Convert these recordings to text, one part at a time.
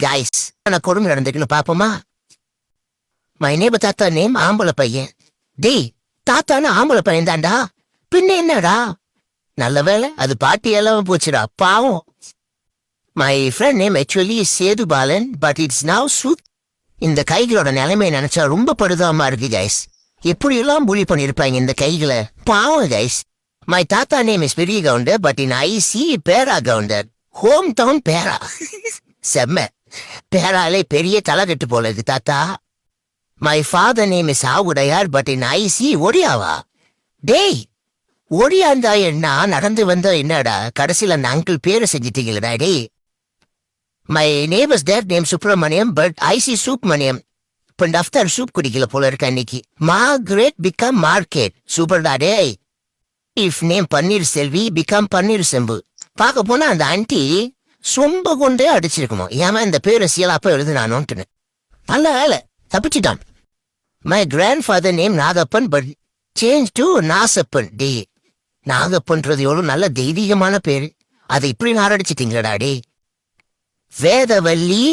Guys நான் கொடுமை நடந்துக்குன்னு பாப்போமா? மை நேபர் தாத்தா நேம் ஆம்பளை பையன். டேய், தாத்தான்னு ஆம்பளை பையன் தான்டா. பின்ன என்னடா? நல்ல வேலை அது பாட்டி எல்லாம் போச்சுடா, பாவம். My friend name actually Sethu Balan, but it's now சூத். இந்த கைகளோட நிலைமை நினைச்சா ரொம்ப படுதாமா இருக்கு கைஸ். எப்படி எல்லாம் புலி பண்ணிருப்பாங்க இந்த கைகளை, பாவம் கைஸ். மை தாத்தா name is Periya Gounder, but in IC Pera Gounder. Home town Pera. செம்ம. பேராலே பெரிய தலைகட்டு போல இருக்கு தாத்தா. My father name is Avudaiyar, but in IC ஒடியாவா? டேய், ஒடியா இருந்தா என்ன, நடந்து வந்தா என்னடா, கடைசியில் அந்த அங்கிள் பேரை செஞ்சிட்டீங்களா டே? My neighbours dad name Subramaniam, but IC சூப்மணியம். இப்போ டஃப்தர் சூப் குடிக்கல போல இருக்க அன்னைக்கு. Margaret become market. சூப்பர்டா டே. If name Panneer Selvi become Panneer செம்பு. பார்க்க போனா அந்த ஆண்டி சொம்ப கொண்டே அடிச்சிருக்கணும். ஏமா இந்த பேரை சீலாப்ப எழுதுனானோன்ட்டுன்னு. நல்ல வேலை தப்பிச்சுட்டான். My grandfather name Nagappan, but change to Nasappan. டே, நாகப்பன்றது எவ்வளவு நல்ல தெய்வீகமான பேரு, அதை இப்படி நாரடிச்சிட்டீங்களா டே? வேதவல்லி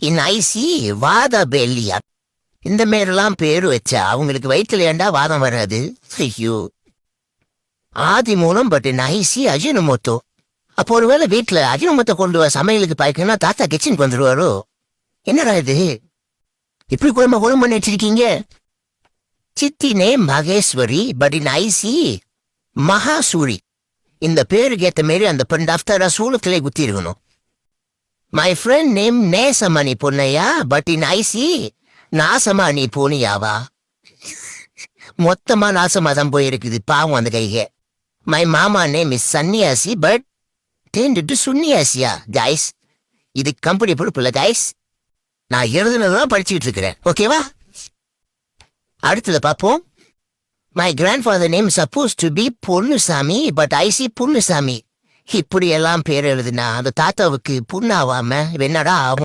இன் ஐசி வாதபெல்லியா. இந்த மாரிலாம் பேரு வச்சா அவங்களுக்கு வயிற்றுல ஏண்டா வாதம் வராது? ஐயோ. ஆதி மூலம், பட் இன் ஐசி அஜினமோத்தோ. அப்போ ஒருவேளை வீட்டுல அஜினமோத்தோ கொண்டு வர சமையலுக்கு பாய்க்கணும்னா தாத்தா கிச்சனுக்கு வந்துருவாரோ? என்னடா இது இப்படி குழம்பு பண்ணி வச்சிருக்கீங்க? சித்தி name Maheswari, but in IC Mahasuri. இந்த பேருக்கு ஏத்த மாரி அந்த பெண் டாக்டரா சூளத்திலே குத்தி இருக்கணும். My friend name Nesamani Ponnaiya, but in IC Nasamani பூனியாவா? மொத்தமா நாசமா தான் போயிருக்குது, பாவம் அந்த கைக. மை மாமா நேம் இஸ் சன்னியாசி, பட் டேண்டு சுன்னியாசியா? கைஸ், இது கம்பெனி பொறுப்பு இல்ல கைஸ். நான் எழுதுனதான் படிச்சுட்டு இருக்கிறேன், ஓகேவா? அடுத்தது பார்ப்போம். My grandfather name suppose to be Ponnusamy, but IC Punnusamy. இப்படி எல்லாம் பேர் எழுதுனா அந்த தாத்தாவுக்கு புண்ணாவாம என்னடா ஆகும்?